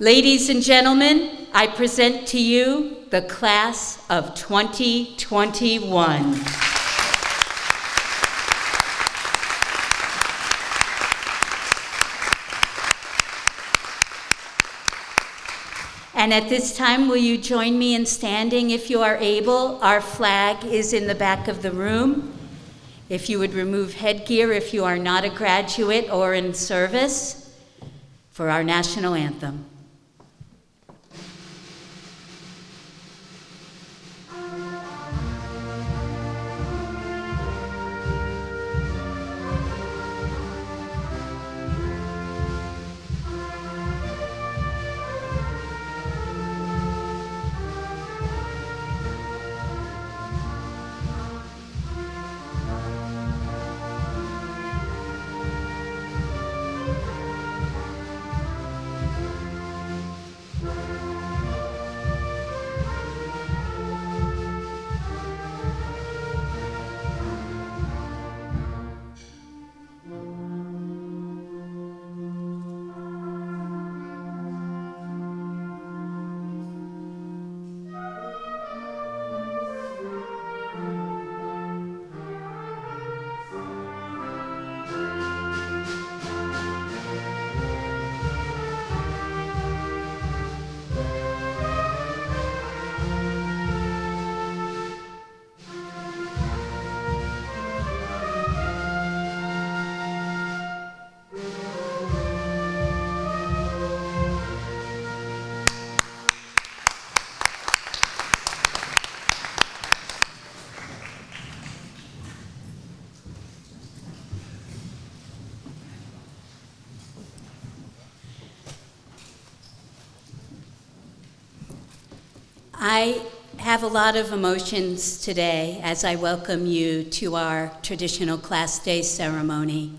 Ladies and gentlemen, I present to you the class of 2021. And at this time, will you join me in standing if you are able? Our flag is in the back of the room. If you would remove headgear if you are not a graduate or in service, for our national anthem. I have a lot of emotions today as I welcome you to our traditional Class Day ceremony.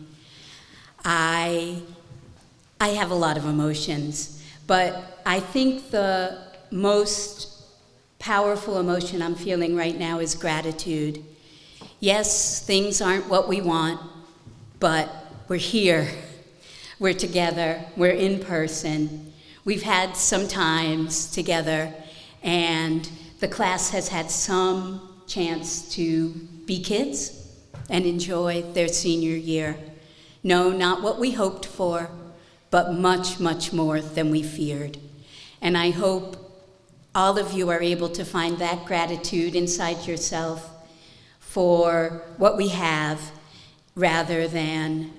I have a lot of emotions, but I think the most powerful emotion I'm feeling right now is gratitude. Yes, things aren't what we want, but we're here. We're together. We're in person. We've had some times together, and the class has had some chance to be kids and enjoy their senior year. No, not what we hoped for, but much, much more than we feared. And I hope all of you are able to find that gratitude inside yourself for what we have rather than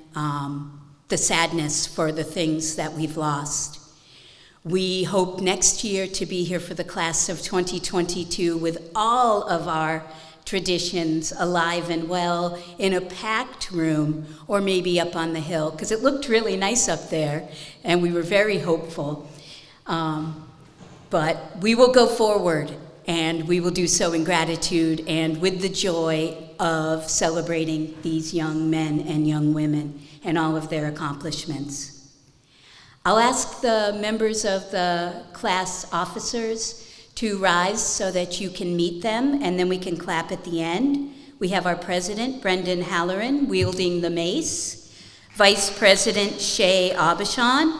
the sadness for the things that we've lost. We hope next year to be here for the class of 2022 with all of our traditions alive and well in a packed room, or maybe up on the hill, because it looked really nice up there and we were very hopeful. But we will go forward, and we will do so in gratitude and with the joy of celebrating these young men and young women and all of their accomplishments. I'll ask the members of the class officers to rise so that you can meet them, and then we can clap at the end. We have our president, Brendan Halloran, wielding the mace, Vice President Shay Abishan,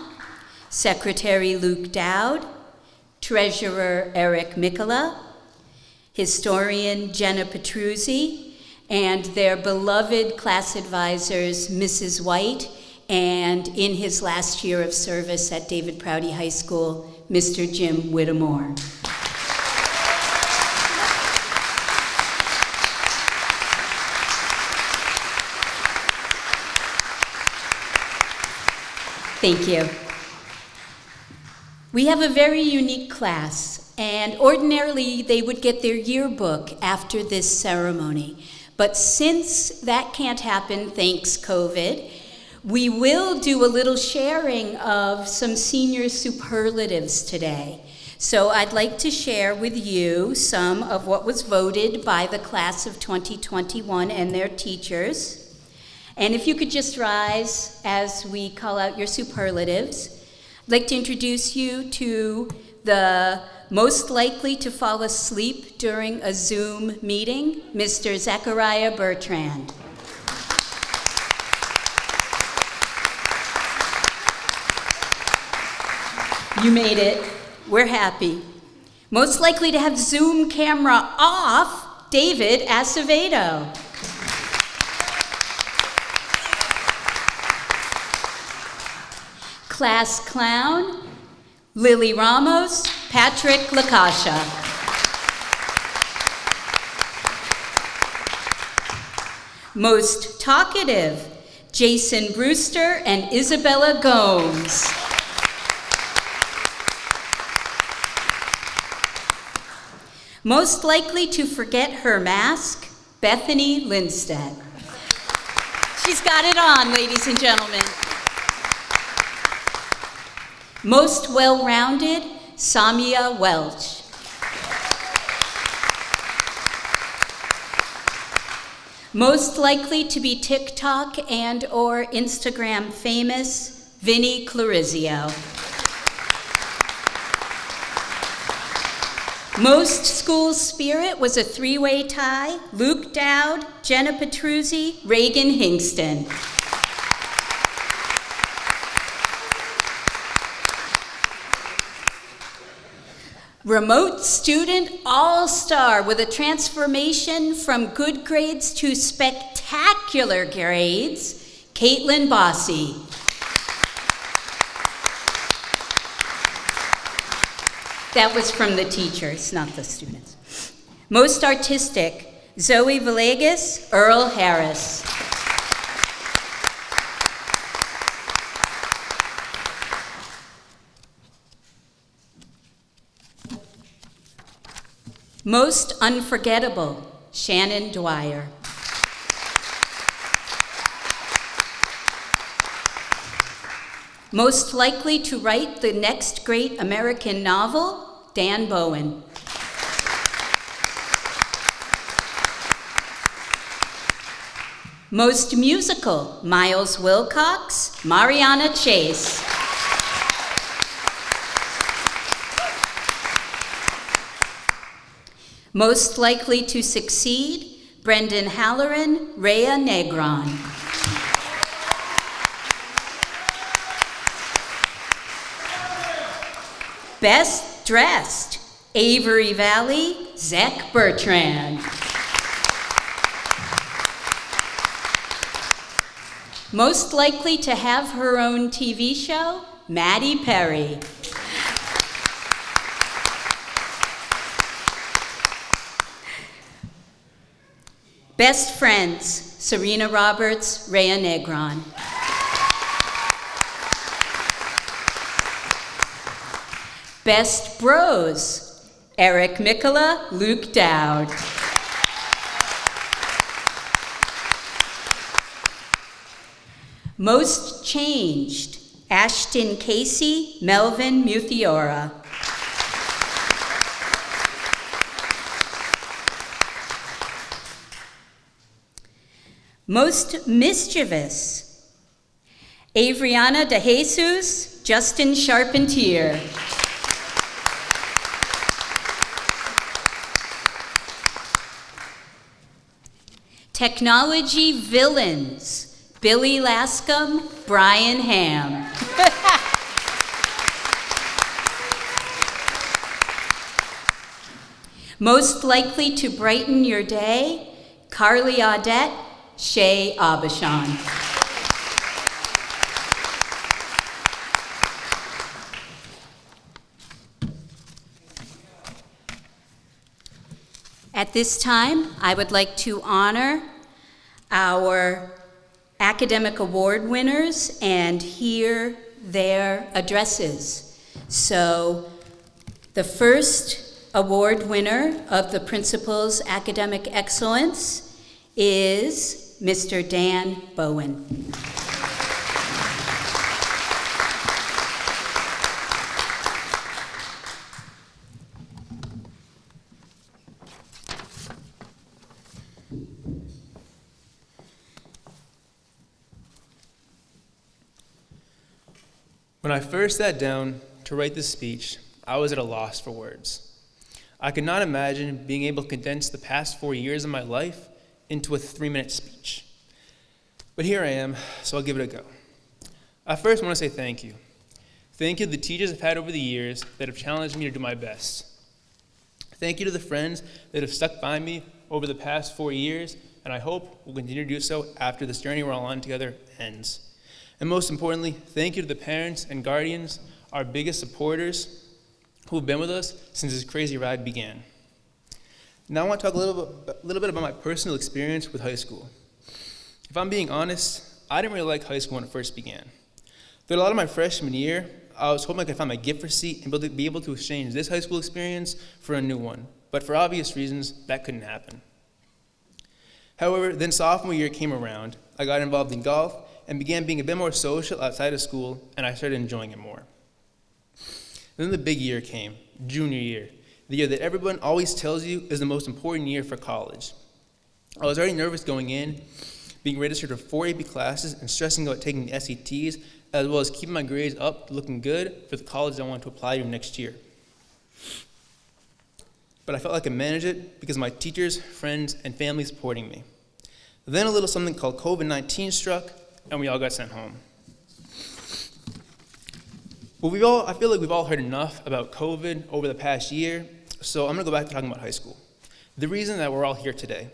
Secretary Luke Dowd, Treasurer Eric Mikola, Historian Jenna Petruzzi, and their beloved class advisors, Mrs. White, and in his last year of service at David Prouty High School, Mr. Jim Whittemore. Thank you. We have a very unique class, and ordinarily they would get their yearbook after this ceremony. But since that can't happen, thanks COVID, we will do a little sharing of some senior superlatives today. So I'd like to share with you some of what was voted by the class of 2021 and their teachers. And if you could just rise as we call out your superlatives. I'd like to introduce you to the most likely to fall asleep during a Zoom meeting, Mr. Zachariah Bertrand. You made it. We're happy. Most likely to have Zoom camera off, David Acevedo. Class clown, Lily Ramos, Patrick Lakasha. Most talkative, Jason Brewster and Isabella Gomes. Most likely to forget her mask, Bethany Lindstedt. She's got it on, ladies and gentlemen. Most well-rounded, Samia Welch. Most likely to be TikTok and or Instagram famous, Vinnie Clarizio. Most school spirit was a three-way tie, Luke Dowd, Jenna Petruzzi, Reagan Hingston. Remote student all-star with a transformation from good grades to spectacular grades, Caitlin Bossy. That was from the teachers, not the students. Most artistic, Zoe Villegas, Earl Harris. Most unforgettable, Shannon Dwyer. Most likely to write the next great American novel, Dan Bowen. Most musical, Miles Wilcox, Mariana Chase. Most likely to succeed, Brendan Halloran, Rhea Negron. Best dressed, Avery Valley, Zach Bertrand. Most likely to have her own TV show, Maddie Perry. Best friends, Serena Roberts, Rhea Negron. Best bros, Eric Mikola, Luke Dowd. Most changed, Ashton Casey, Melvin Muthiora. Most mischievous, Avriana De Jesus, Justin Charpentier. Technology villains, Billy Lascom, Brian Ham. Most likely to brighten your day, Carly Audette, Shay Abashan. At this time, I would like to honor our academic award winners and hear their addresses. So, the first award winner of the Principal's Academic Excellence is Mr. Dan Bowen. When I first sat down to write this speech, I was at a loss for words. I could not imagine being able to condense the past 4 years of my life into a 3-minute speech. But here I am, so I'll give it a go. I first want to say thank you. Thank you to the teachers I've had over the years that have challenged me to do my best. Thank you to the friends that have stuck by me over the past 4 years, and I hope will continue to do so after this journey we're all on together ends. And most importantly, thank you to the parents and guardians, our biggest supporters, who have been with us since this crazy ride began. Now I want to talk a little bit about my personal experience with high school. If I'm being honest, I didn't really like high school when it first began. Through a lot of my freshman year, I was hoping I could find my gift receipt and be able to exchange this high school experience for a new one. But for obvious reasons, that couldn't happen. However, then sophomore year came around, I got involved in golf and began being a bit more social outside of school, and I started enjoying it more. Then the big year came, junior year, the year that everyone always tells you is the most important year for college. I was already nervous going in, being registered for 4 AP classes and stressing about taking the SATs, as well as keeping my grades up, looking good for the college I wanted to apply to next year. But I felt like I managed it because of my teachers, friends, and family supporting me. Then a little something called COVID-19 struck, and we all got sent home. Well, I feel like we've all heard enough about COVID over the past year, so I'm gonna go back to talking about high school. The reason that we're all here today.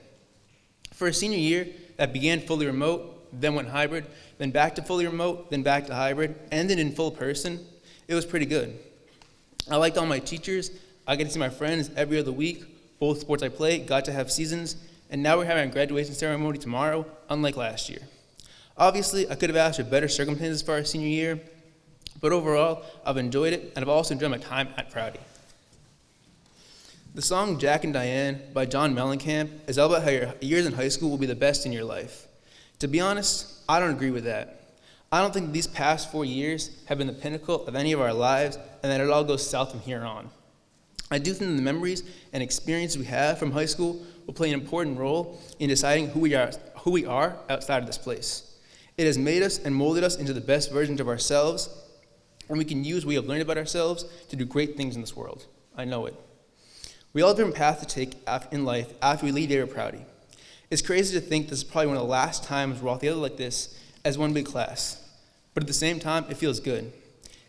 For a senior year that began fully remote, then went hybrid, then back to fully remote, then back to hybrid, ended in full person, it was pretty good. I liked all my teachers, I got to see my friends every other week, both sports I play got to have seasons, and now we're having a graduation ceremony tomorrow, unlike last year. Obviously, I could have asked for better circumstances for our senior year, but overall, I've enjoyed it, and I've also enjoyed my time at Prouty. The song Jack and Diane by John Mellencamp is all about how your years in high school will be the best in your life. To be honest, I don't agree with that. I don't think these past 4 years have been the pinnacle of any of our lives, and that it all goes south from here on. I do think the memories and experiences we have from high school will play an important role in deciding who we are outside of this place. It has made us and molded us into the best versions of ourselves, and we can use what we have learned about ourselves to do great things in this world. I know it. We all have different paths to take in life after we leave here at Prouty. It's crazy to think this is probably one of the last times we're all together like this as one big class. But at the same time, it feels good.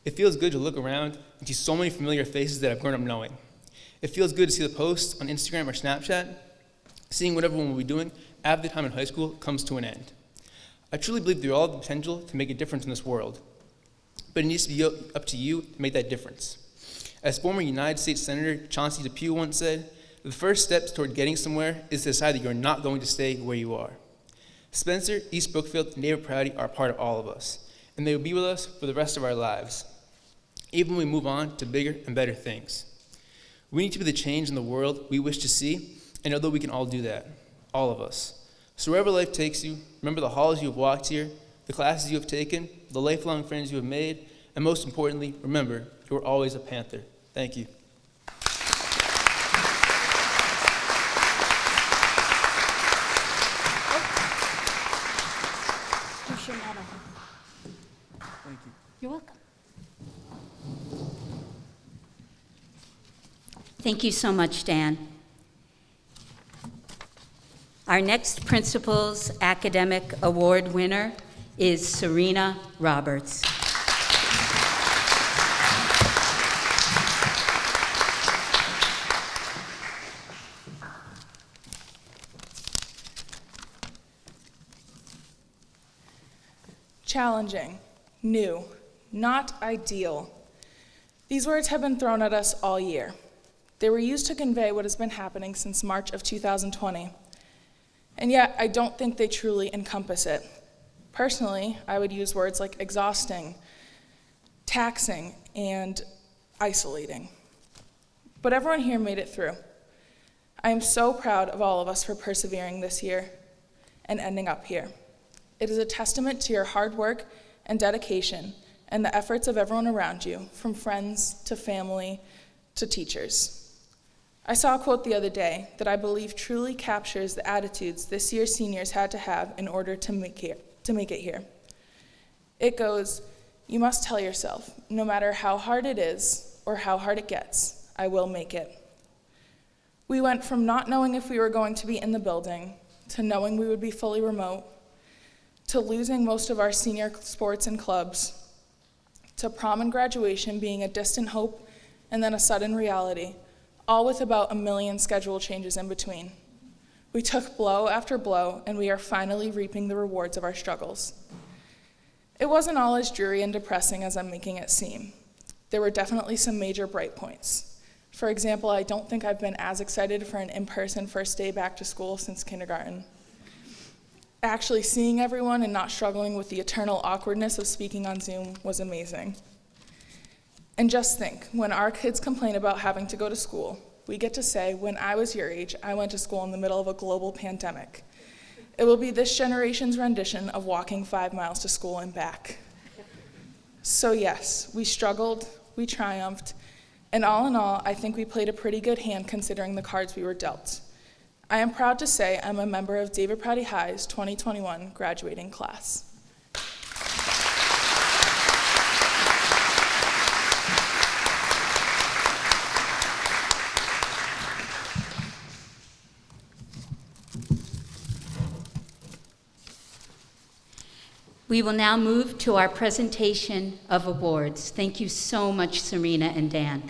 It feels good to look around and see so many familiar faces that I've grown up knowing. It feels good to see the posts on Instagram or Snapchat, seeing what everyone will be doing after the time in high school comes to an end. I truly believe we all have the potential to make a difference in this world. But it needs to be up to you to make that difference. As former United States Senator Chauncey Depew once said, the first steps toward getting somewhere is to decide that you're not going to stay where you are. Spencer, East Brookfield, and David Prouty are a part of all of us, and they will be with us for the rest of our lives, even when we move on to bigger and better things. We need to be the change in the world we wish to see, and although we can all do that, all of us. So wherever life takes you, remember the halls you have walked here, the classes you have taken, the lifelong friends you have made, and most importantly, remember, you are always a Panther. Thank you. Here's your medal. Thank you. You're welcome. Thank you so much, Dan. Our next Principal's Academic Award winner is Serena Roberts. Challenging, new, not ideal. These words have been thrown at us all year. They were used to convey what has been happening since March of 2020. And yet, I don't think they truly encompass it. Personally, I would use words like exhausting, taxing, and isolating. But everyone here made it through. I am so proud of all of us for persevering this year and ending up here. It is a testament to your hard work and dedication and the efforts of everyone around you, from friends to family to teachers. I saw a quote the other day that I believe truly captures the attitudes this year's seniors had to have in order to make it here. It goes, "You must tell yourself, no matter how hard it is or how hard it gets, I will make it." We went from not knowing if we were going to be in the building to knowing we would be fully remote, to losing most of our senior sports and clubs, to prom and graduation being a distant hope and then a sudden reality, all with about 1 million schedule changes in between. We took blow after blow, and we are finally reaping the rewards of our struggles. It wasn't all as dreary and depressing as I'm making it seem. There were definitely some major bright points. For example, I don't think I've been as excited for an in-person first day back to school since kindergarten. Actually seeing everyone and not struggling with the eternal awkwardness of speaking on Zoom was amazing. And just think, when our kids complain about having to go to school, we get to say, when I was your age, I went to school in the middle of a global pandemic. It will be this generation's rendition of walking 5 miles to school and back. So yes, we struggled, we triumphed, and all in all, I think we played a pretty good hand considering the cards we were dealt. I am proud to say I'm a member of David Prouty High's 2021 graduating class. We will now move to our presentation of awards. Thank you so much, Serena and Dan.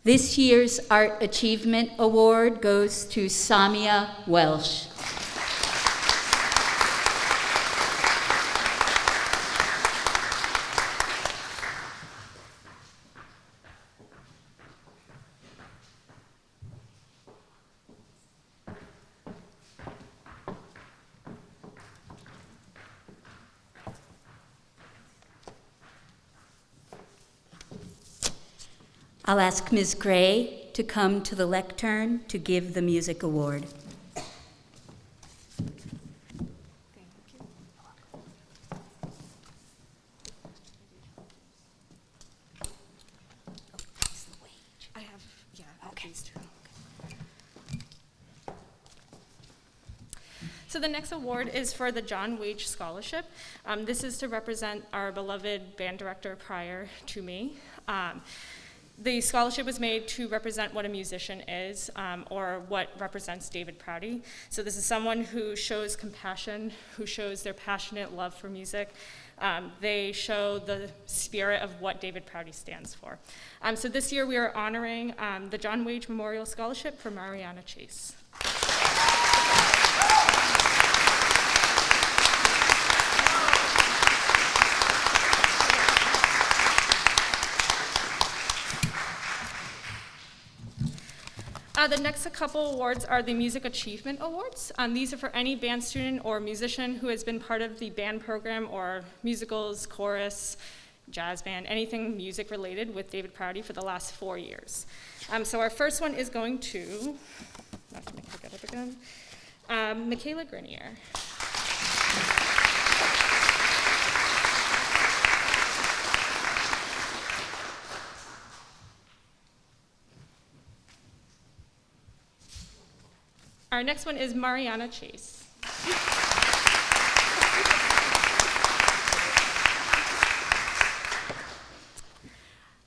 This year's Art Achievement Award goes to Samia Welsh. I'll ask Ms. Gray to come to the lectern to give the music award. So the next award is for the John Wage Scholarship. This is to represent our beloved band director prior to me. The scholarship was made to represent what a musician is, or what represents David Prouty. So this is someone who shows compassion, who shows their passionate love for music. They show the spirit of what David Prouty stands for. So this year we are honoring the John Wage Memorial Scholarship for Mariana Chase. The next couple awards are the Music Achievement Awards. These are for any band student or musician who has been part of the band program or musicals, chorus, jazz band, anything music related with David Prouty for the last 4 years. So our first one is going to, not to make her get up again, Michaela Grenier. Our next one is Mariana Chase.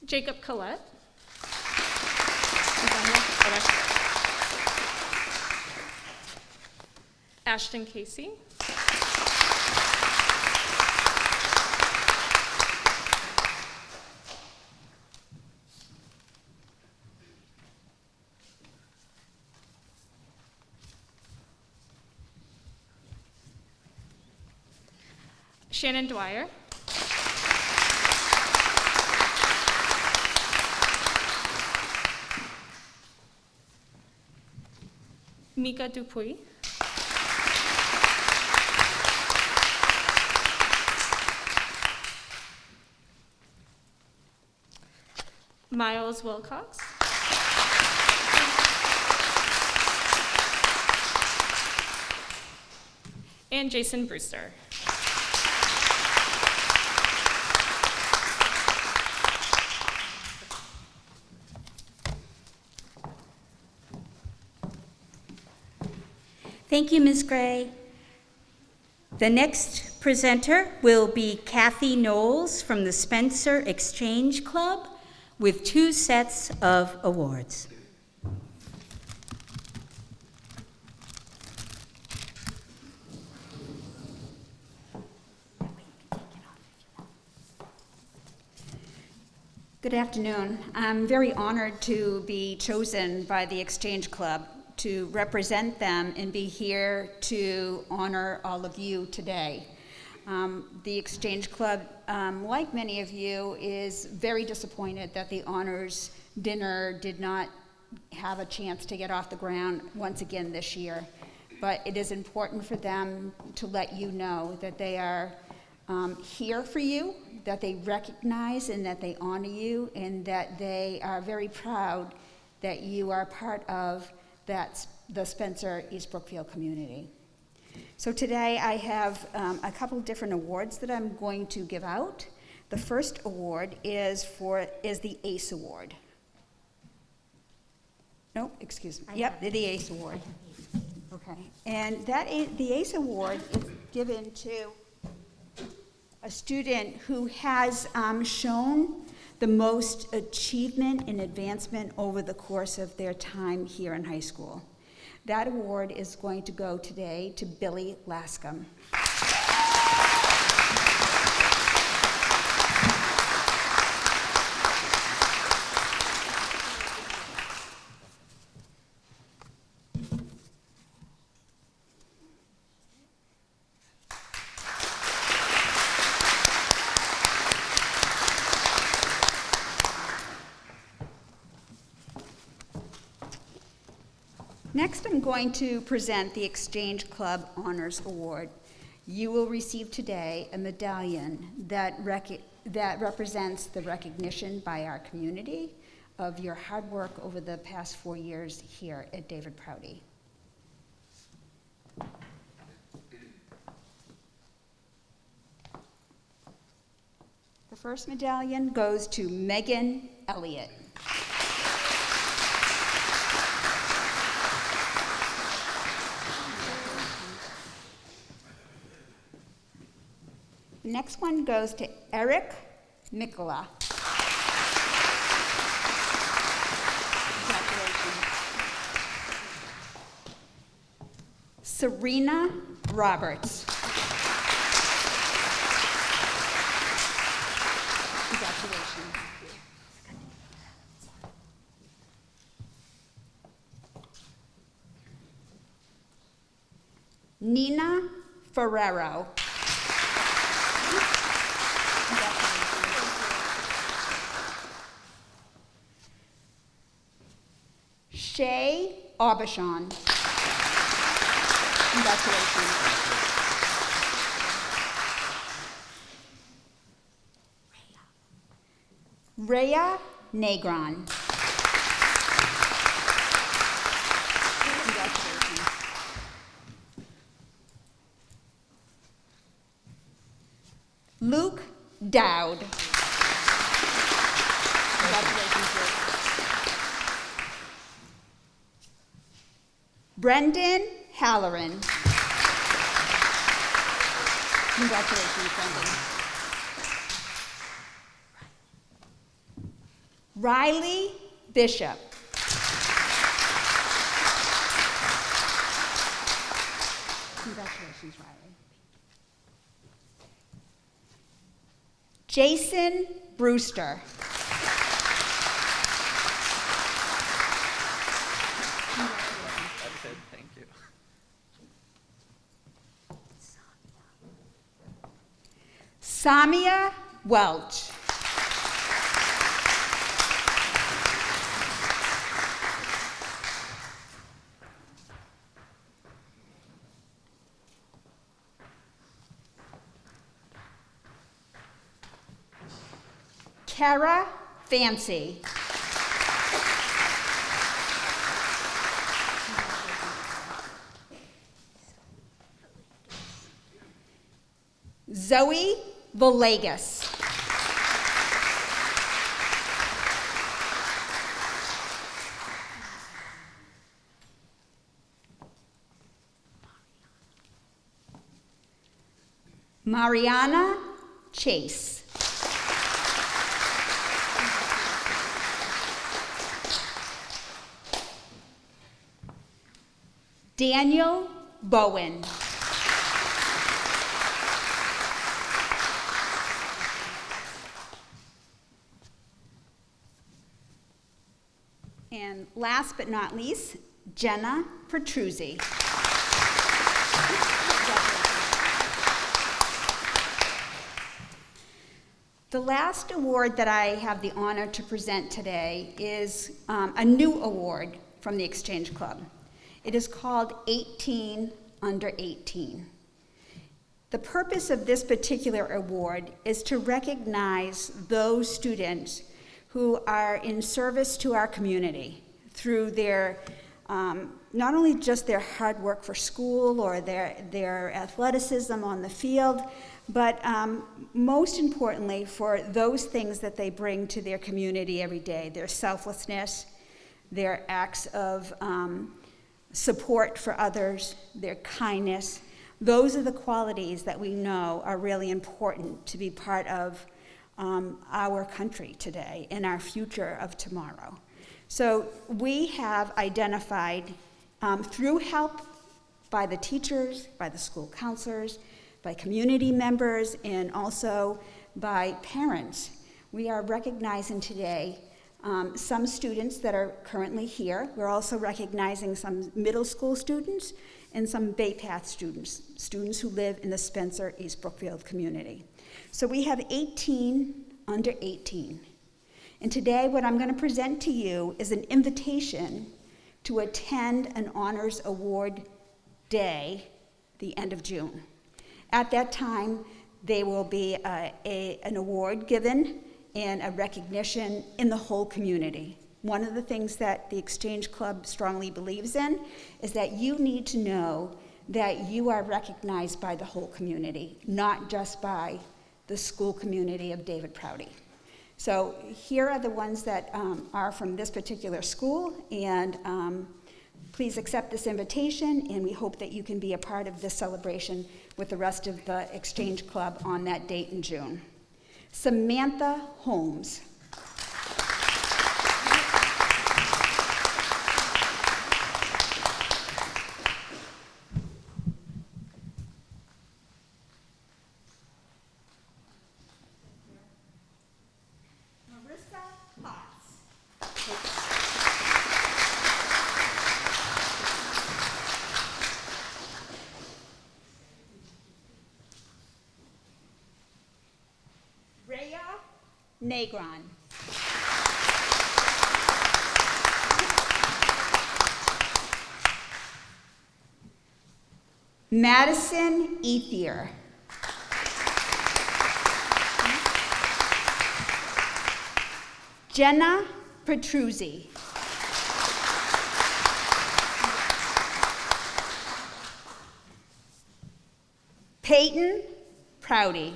Jacob Collette. Ashton Casey. Shannon Dwyer. Mika Dupuy. Miles Wilcox. And Jason Brewster. Thank you, Ms. Gray. The next presenter will be Kathy Knowles from the Spencer Exchange Club. with 2 sets of awards. Good afternoon. I'm very honored to be chosen by the Exchange Club to represent them and be here to honor all of you today. The Exchange Club, like many of you, is very disappointed that the honors dinner did not have a chance to get off the ground once again this year. But it is important for them to let you know that they are here for you, that they recognize and that they honor you, and that they are very proud that you are part of the Spencer East Brookfield community. So today I have a couple different awards that I'm going to give out. The first award is the ACE Award. No, excuse me. Yep, the ACE Award. Okay, and the ACE Award is given to a student who has shown the most achievement and advancement over the course of their time here in high school. That award is going to go today to Billy Lascom. Next, I'm going to present the Exchange Club Honors Award. You will receive today a medallion that represents the recognition by our community of your hard work over the past 4 years here at David Prouty. The first medallion goes to Megan Elliott. The next one goes to Eric Mikola. Congratulations. Serena Roberts. Congratulations. Nina Ferrero. Shay Aubuchon. Congratulations. Rhea Negron. Congratulations. Luke Dowd. Congratulations, Luke. Brendan Halloran. Congratulations, Brendan. Riley Bishop. Congratulations, Riley. Jason Brewster. Thank you. Samia Welch. Kara Fancy. Zoe Villegas. Mariana Chase. Daniel Bowen. And last but not least, Jenna Prouty. The last award that I have the honor to present today is a new award from the Exchange Club. It is called 18 Under 18. The purpose of this particular award is to recognize those students who are in service to our community through their, not only just their hard work for school or their athleticism on the field, but most importantly for those things that they bring to their community every day, their selflessness, their acts of support for others, their kindness. Those are the qualities that we know are really important to be part of our country today and our future of tomorrow. So we have identified through help by the teachers, by the school counselors, by community members, and also by parents. We are recognizing today some students that are currently here. We're also recognizing some middle school students and some Bay Path students, students who live in the Spencer East Brookfield community. So we have 18 under 18. And today what I'm going to present to you is an invitation to attend an Honors Award Day, the end of June. At that time, there will be an award given and a recognition in the whole community. One of the things that the Exchange Club strongly believes in is that you need to know that you are recognized by the whole community, not just by the school community of David Prouty. So here are the ones that are from this particular school, and please accept this invitation, and we hope that you can be a part of this celebration with the rest of the Exchange Club on that date in June. Samantha Holmes. Marissa Potts. Rhea Negron. Madison Ethier. Jenna Prouty. Peyton Prouty.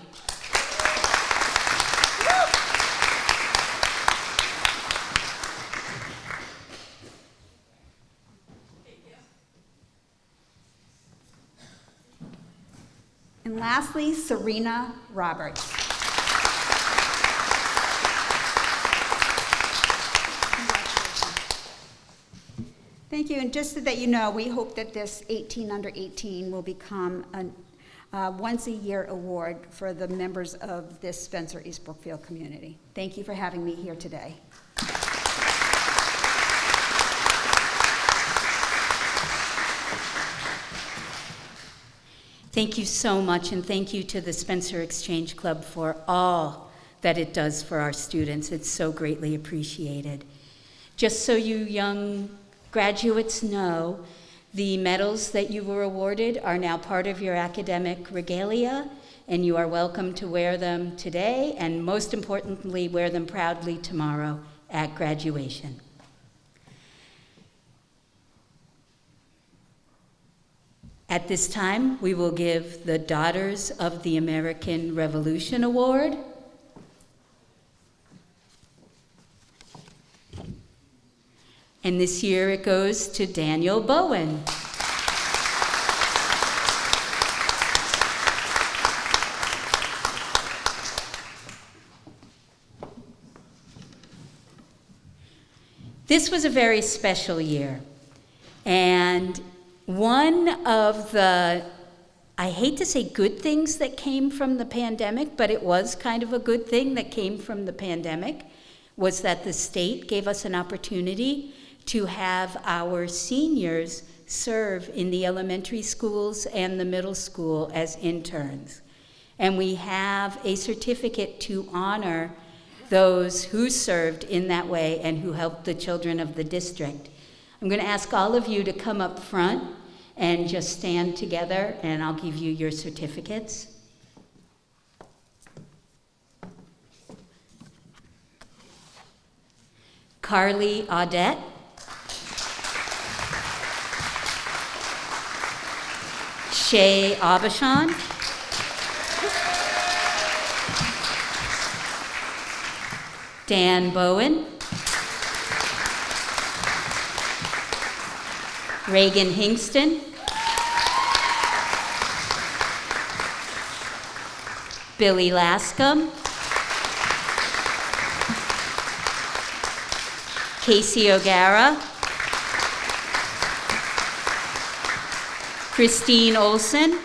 And lastly, Serena Roberts. Thank you, and just so that you know, we hope that this 18 under 18 will become a once-a-year award for the members of this Spencer East Brookfield community. Thank you for having me here today. Thank you so much, and thank you to the Spencer Exchange Club for all that it does for our students. It's so greatly appreciated. Just so you young graduates know, the medals that you were awarded are now part of your academic regalia, and you are welcome to wear them today, and most importantly, wear them proudly tomorrow at graduation. At this time, we will give the Daughters of the American Revolution Award. And this year it goes to Daniel Bowen. This was a very special year, and one of the, I hate to say good things that came from the pandemic, but it was kind of a good thing that came from the pandemic, was that the state gave us an opportunity to have our seniors serve in the elementary schools and the middle school as interns. And we have a certificate to honor those who served in that way and who helped the children of the district. I'm going to ask all of you to come up front and just stand together, and I'll give you your certificates. Carly Audette. Shay Abishon. Dan Bowen. Reagan Hingston. Billy Lascom. Casey O'Gara. Christine Olson.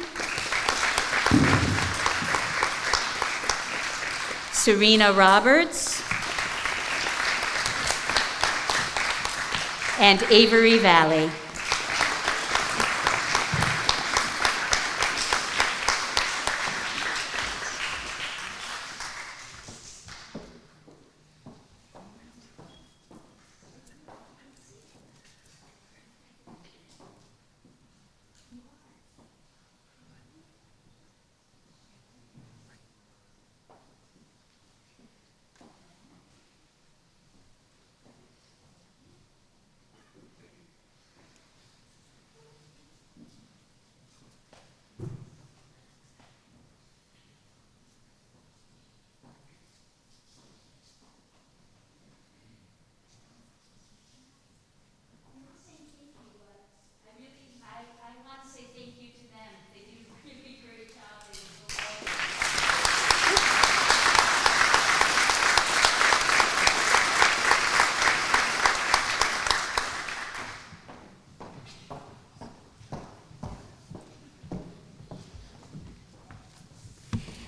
Serena Roberts. And Avery Valley.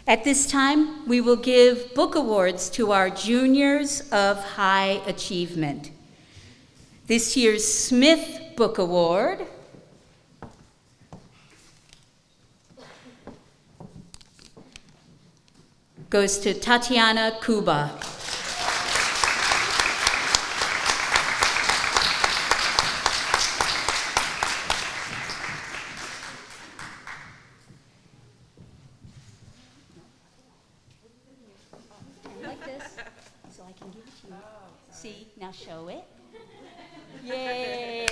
At this time, we will give book awards to our juniors of high achievement. This year's Smith Book Award goes to Tatiana Kuba. Like this, so I can give it to you. See, now show it. Yay!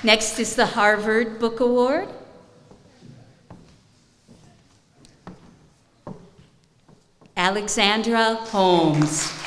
Next is the Harvard Book Award. Alexandra Holmes.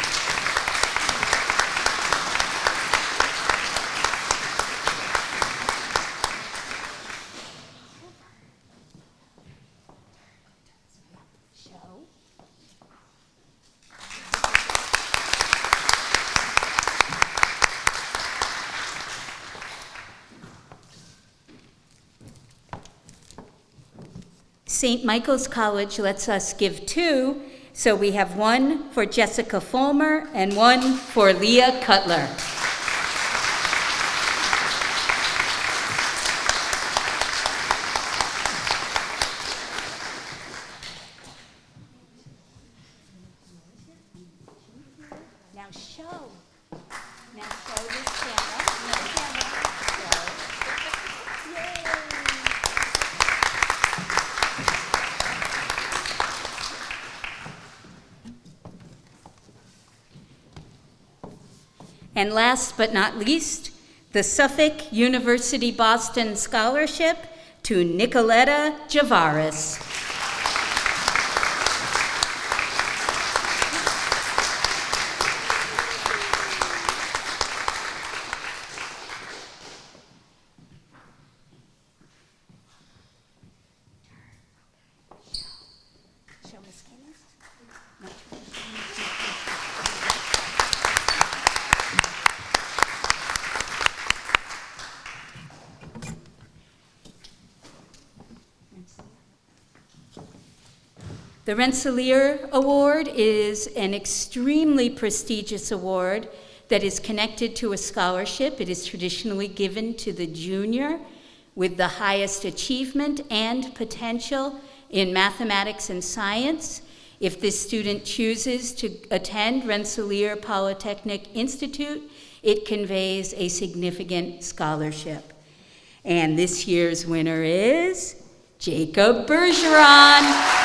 St. Michael's College lets us give two, so we have one for Jessica Fulmer and one for Leah Cutler. Now show. Now show this camera. No camera. Show. Yay! And last but not least, the Suffolk University Boston Scholarship to Nicoletta Javaris. Show Miss Kenneth. No. The Rensselaer Award is an extremely prestigious award that is connected to a scholarship. It is traditionally given to the junior with the highest achievement and potential in mathematics and science. If this student chooses to attend Rensselaer Polytechnic Institute, it conveys a significant scholarship. And this year's winner is Jacob Bergeron.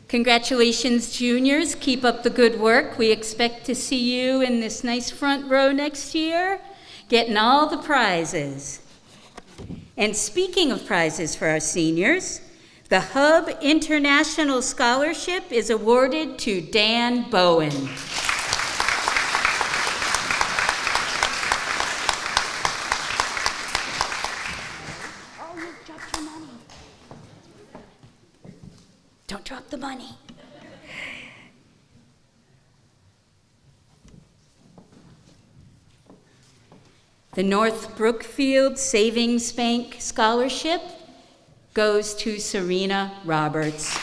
Congratulations, juniors. Keep up the good work. We expect to see you in this nice front row next year, getting all the prizes. And speaking of prizes for our seniors, the Hub International Scholarship is awarded to Dan Bowen. Oh, you dropped your money. Don't drop the money. The North Brookfield Savings Bank Scholarship goes to Serena Roberts.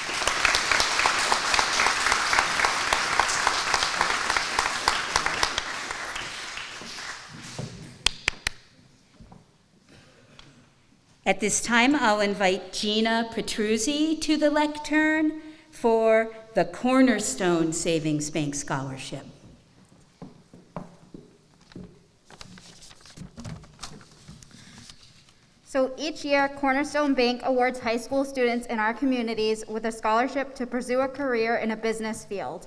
At this time, I'll invite Gina Petruzzi to the lectern for the Cornerstone Savings Bank Scholarship. So each year, Cornerstone Bank awards high school students in our communities with a scholarship to pursue a career in a business field.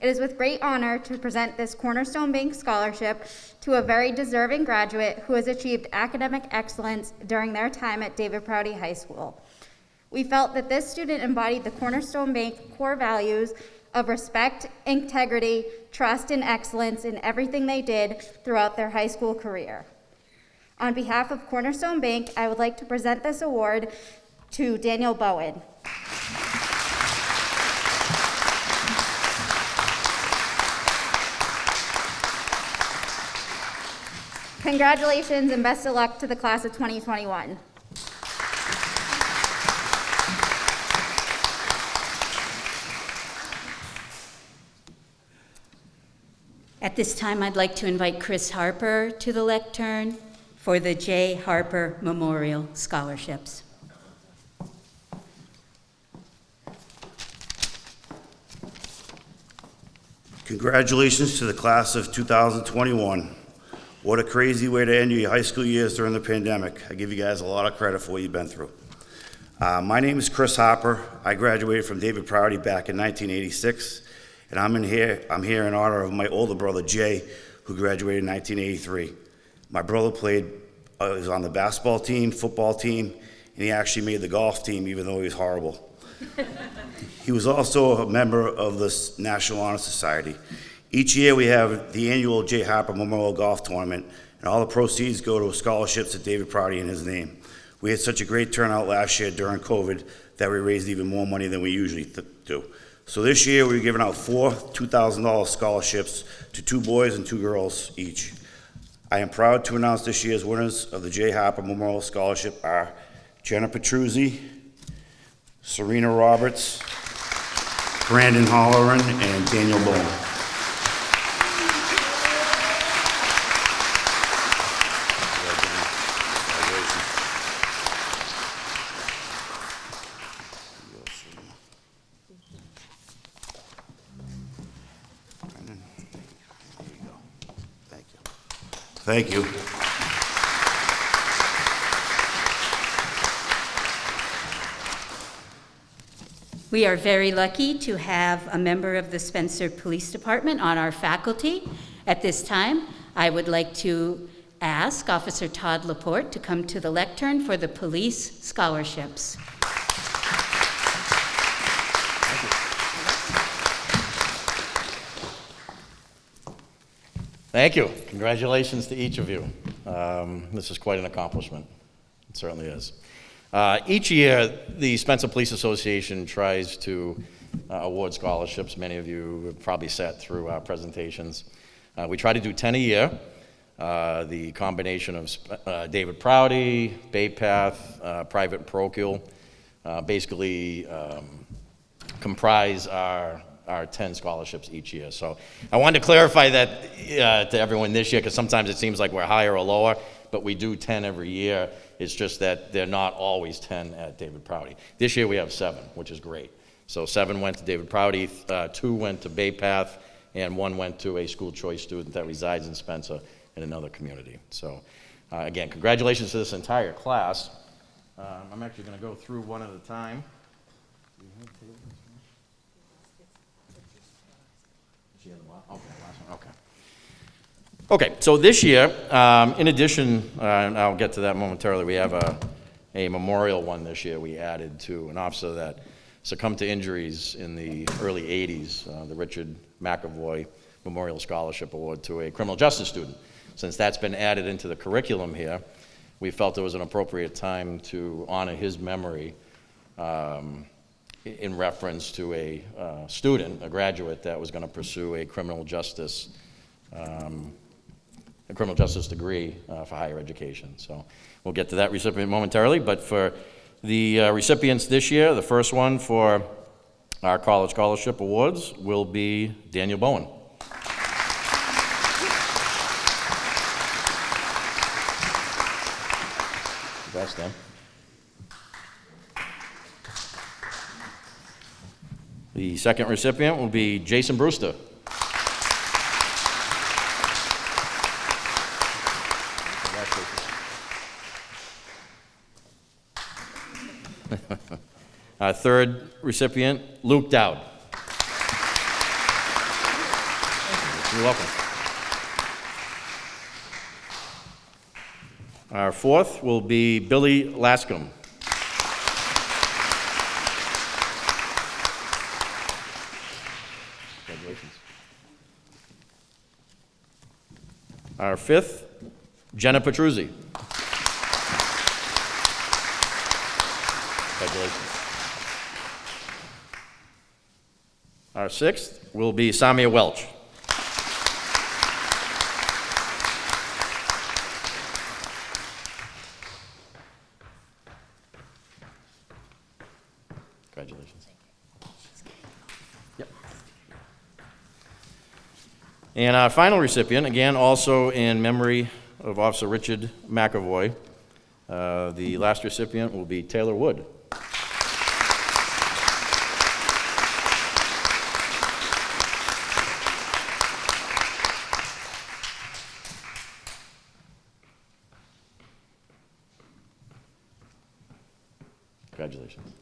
It is with great honor to present this Cornerstone Bank Scholarship to a very deserving graduate who has achieved academic excellence during their time at David Prouty High School. We felt that this student embodied the Cornerstone Bank core values of respect, integrity, trust, and excellence in everything they did throughout their high school career. On behalf of Cornerstone Bank, I would like to present this award to Daniel Bowen. Congratulations and best of luck to the class of 2021. At this time, I'd like to invite Chris Harper to the lectern for the J. Harper Memorial Scholarships. Congratulations to the class of 2021. What a crazy way to end your high school years during the pandemic. I give you guys a lot of credit for what you've been through. My name is Chris Harper. I graduated from David Prouty back in 1986, and I'm here in honor of my older brother, Jay, who graduated in 1983. My brother was on the basketball team, football team, and he actually made the golf team, even though he was horrible. He was also a member of the National Honor Society. Each year we have the annual J. Harper Memorial Golf Tournament, and all the proceeds go to scholarships at David Prouty in his name. We had such a great turnout last year during COVID that we raised even more money than we usually do. So this year we're giving out 4 $2,000 scholarships to 2 boys and 2 girls each. I am proud to announce this year's winners of the J. Harper Memorial Scholarship are Jenna Petruzzi, Serena Roberts, Brandon Holleran, and Daniel Bowen. Thank you. We are very lucky to have a member of the Spencer Police Department on our faculty. At this time, I would like to ask Officer Todd Laporte to come to the lectern for the police scholarships. Thank you. Congratulations to each of you. This is quite an accomplishment. It certainly is. Each year, the Spencer Police Association tries to award scholarships. Many of you have probably sat through our presentations. We try to do 10 a year. The combination of David Prouty, Bay Path, private and parochial, basically comprise our 10 scholarships each year. So I wanted to clarify that to everyone this year, because sometimes it seems like we're higher or lower, but we do 10 every year. It's just that they're not always 10 at David Prouty. This year we have 7, which is great. So 7 went to David Prouty, 2 went to Bay Path, and 1 went to a school choice student that resides in Spencer in another community. So again, congratulations to this entire class. I'm actually going to go through one at a time. Okay, so this year, in addition, and I'll get to that momentarily, we have a memorial one this year we added to an officer that succumbed to injuries in the early 80s, the Richard McAvoy Memorial Scholarship Award to a criminal justice student. Since that's been added into the curriculum here, we felt it was an appropriate time to honor his memory in reference to a student, a graduate, that was going to pursue a criminal justice degree for higher education. So we'll get to that recipient momentarily, but for the recipients this year, the first one for our College Scholarship Awards will be Daniel Bowen. Congrats, Dan. The second recipient will be Jason Brewster. Our third recipient, Luke Dowd. You're welcome. Our fourth will be Billy Lascombe. Congratulations. Our fifth, Jenna Petruzzi. Congratulations. Our sixth will be Samia Welch. Congratulations. Yep. And our final recipient, again, also in memory of Officer Richard McAvoy, the last recipient will be Taylor Wood. Congratulations.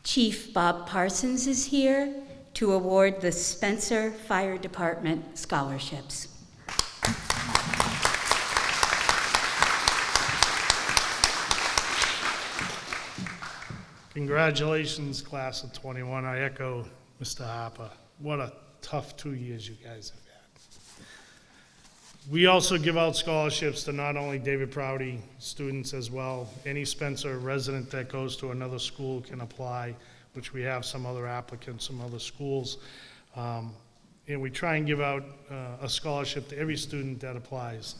Chief Bob Parsons is here to award the Spencer Fire Department scholarships. Congratulations, class of 21. I echo Mr. Harper. What a tough 2 years you guys have had. We also give out scholarships to not only David Prouty students as well. Any Spencer resident that goes to another school can apply, which we have some other applicants, some other schools. And we try and give out a scholarship to every student that applies.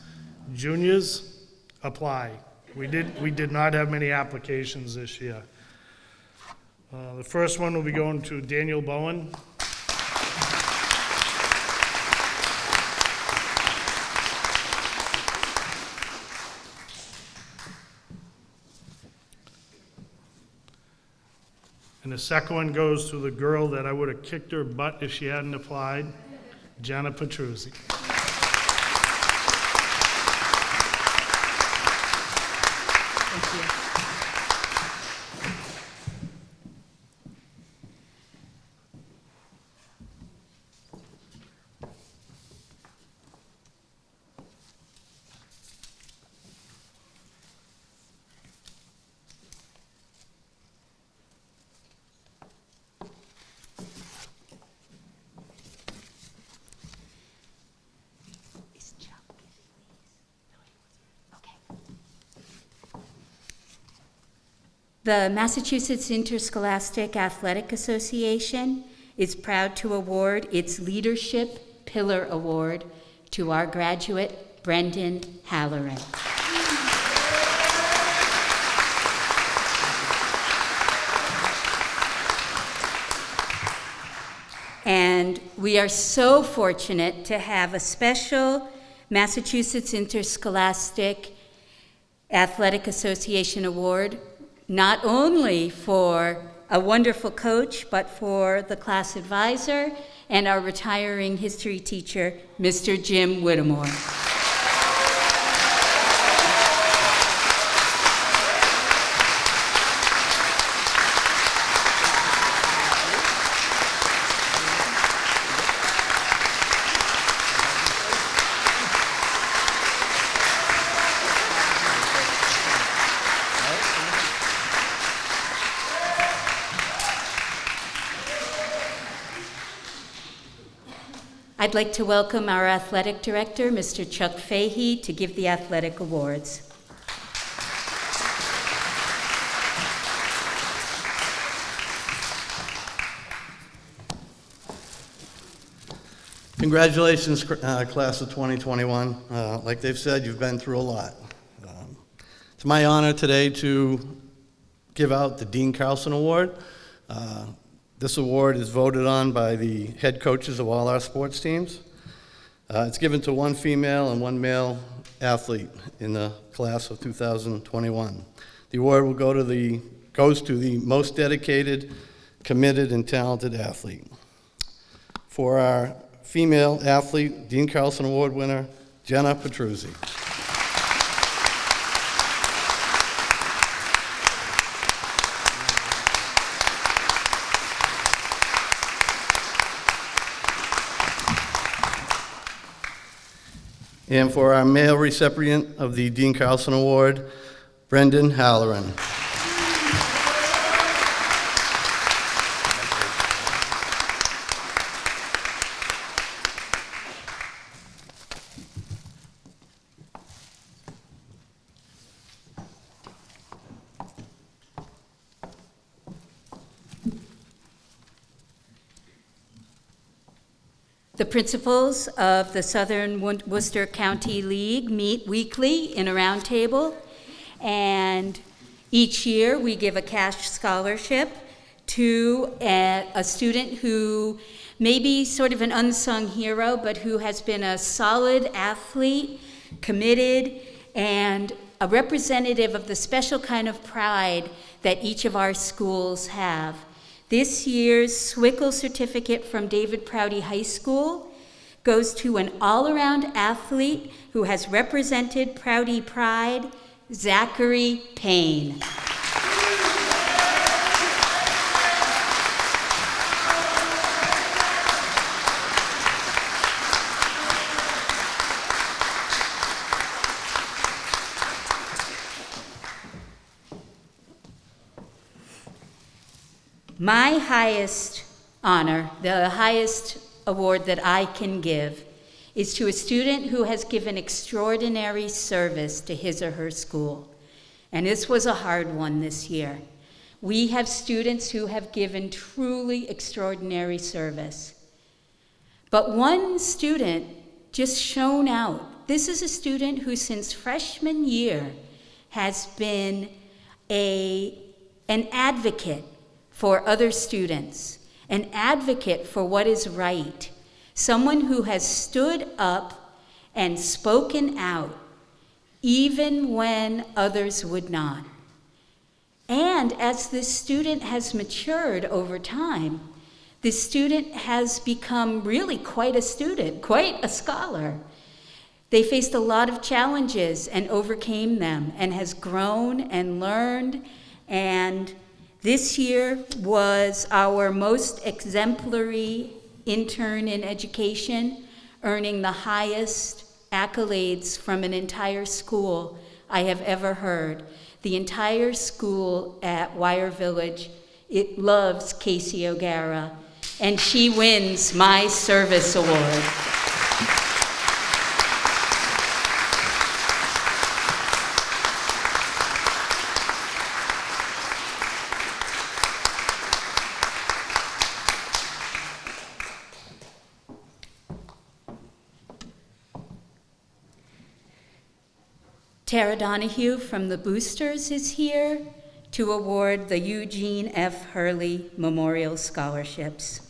Juniors, apply. We did not have many applications this year. The first one will be going to Daniel Bowen. And the second one goes to the girl that I would have kicked her butt if she hadn't applied, Jenna Petruzzi. Thank you. The Massachusetts Interscholastic Athletic Association is proud to award its Leadership Pillar Award to our graduate, Brendan Halloran. And we are so fortunate to have a special Massachusetts Interscholastic Athletic Association Award, not only for a wonderful coach, but for the class advisor and our retiring history teacher, Mr. Jim Whittemore. I'd like to welcome our athletic director, Mr. Chuck Fahey, to give the athletic awards. Congratulations, class of 2021. Like they've said, you've been through a lot. It's my honor today to give out the Dean Carlson Award. This award is voted on by the head coaches of all our sports teams. It's given to one female and one male athlete in the class of 2021. The award goes to the most dedicated, committed, and talented athlete. For our female athlete, Dean Carlson Award winner, Jenna Petruzzi. And for our male recipient of the Dean Carlson Award, Brendan Halloran. The principals of the Southern Worcester County League meet weekly in a roundtable, and each year we give a cash scholarship to a student who may be sort of an unsung hero, but who has been a solid athlete, committed, and a representative of the special kind of pride that each of our schools have. This year's Swickle certificate from David Prouty High School goes to an all-around athlete who has represented Prouty Pride, Zachary Payne. My highest honor, the highest award that I can give, is to a student who has given extraordinary service to his or her school. And this was a hard one this year. We have students who have given truly extraordinary service. But one student just shone out. This is a student who since freshman year has been an advocate for other students, an advocate for what is right, someone who has stood up and spoken out, even when others would not. And as this student has matured over time, this student has become really quite a student, quite a scholar. They faced a lot of challenges and overcame them, and has grown and learned, and this year was our most exemplary intern in education, earning the highest accolades from an entire school I have ever heard. The entire school at Wire Village, it loves Casey O'Gara, and she wins my service award. Tara Donahue from the Boosters is here to award the Eugene F. Hurley Memorial Scholarships.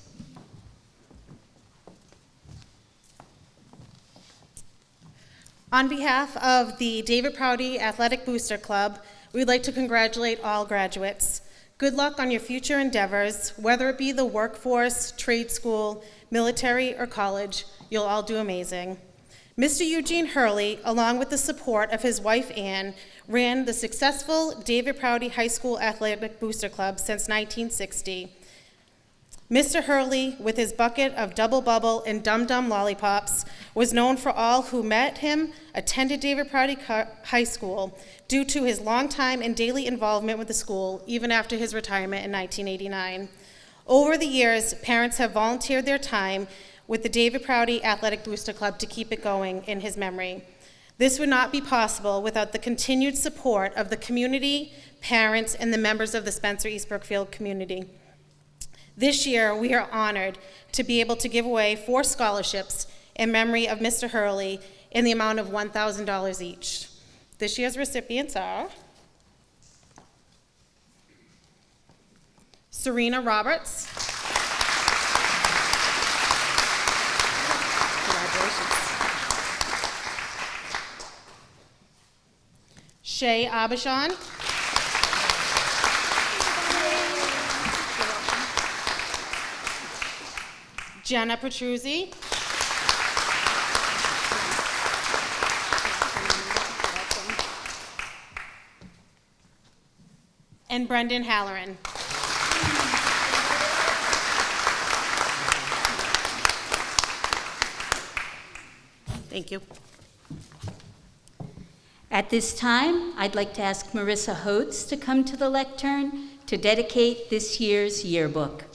On behalf of the David Prouty Athletic Booster Club, we'd like to congratulate all graduates. Good luck on your future endeavors, whether it be the workforce, trade school, military, or college. You'll all do amazing. Mr. Eugene Hurley, along with the support of his wife Ann, ran the successful David Prouty High School Athletic Booster Club since 1960. Mr. Hurley, with his bucket of Double Bubble and Dum Dum lollipops, was known for all who met him, attended David Prouty High School, due to his long time and daily involvement with the school, even after his retirement in 1989. Over the years, parents have volunteered their time with the David Prouty Athletic Booster Club to keep it going in his memory. This would not be possible without the continued support of the community, parents, and the members of the Spencer East Brookfield community. This year, we are honored to be able to give away 4 scholarships in memory of Mr. Hurley in the amount of $1,000 each. This year's recipients are Serena Roberts. Congratulations. Shay Abishon. Jenna Petruzzi. And Brendan Halloran. Thank you. At this time, I'd like to ask Marissa Hodes to come to the lectern to dedicate this year's yearbook.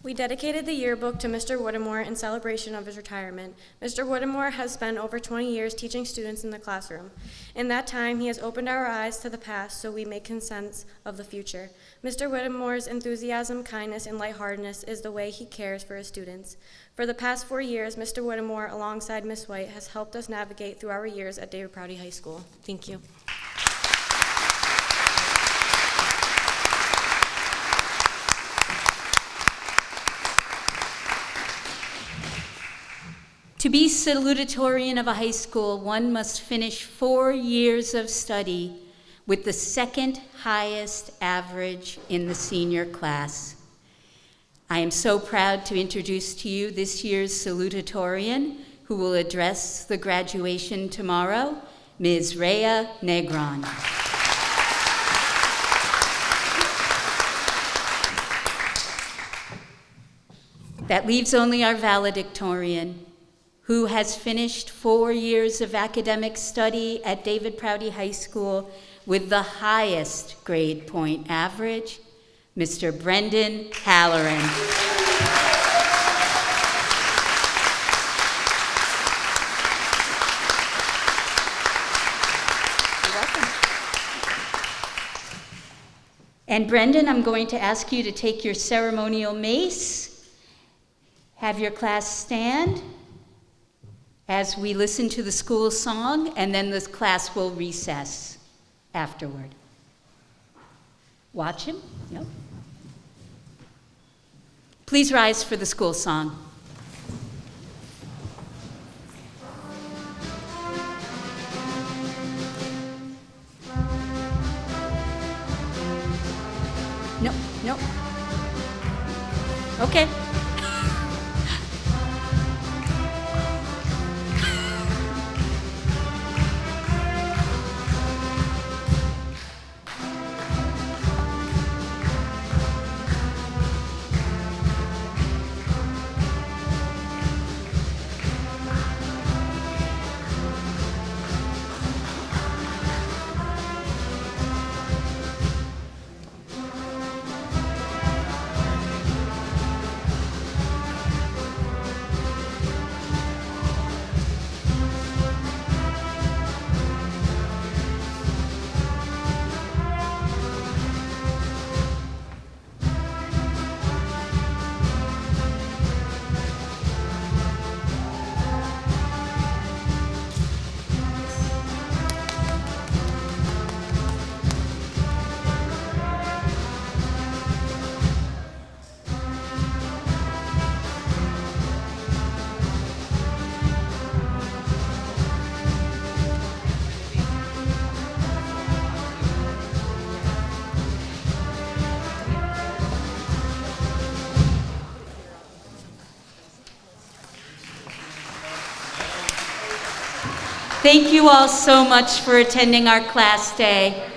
We dedicated the yearbook to Mr. Whittemore in celebration of his retirement. Mr. Whittemore has spent over 20 years teaching students in the classroom. In that time, he has opened our eyes to the past so we make sense of the future. Mr. Whittemore's enthusiasm, kindness, and lightheartedness is the way he cares for his students. For the past 4 years, Mr. Whittemore, alongside Miss White, has helped us navigate through our years at David Prouty High School. Thank you. To be salutatorian of a high school, one must finish 4 years of study with the second highest average in the senior class. I am so proud to introduce to you this year's salutatorian, who will address the graduation tomorrow, Ms. Rhea Negron. That leaves only our valedictorian, who has finished 4 years of academic study at David Prouty High School with the highest grade point average, Mr. Brendan Halloran. You're welcome. And Brendan, I'm going to ask you to take your ceremonial mace, have your class stand as we listen to the school song, and then the class will recess afterward. Watch him. Yep. Please rise for the school song. No, no. Okay. Thank you all so much for attending our class day.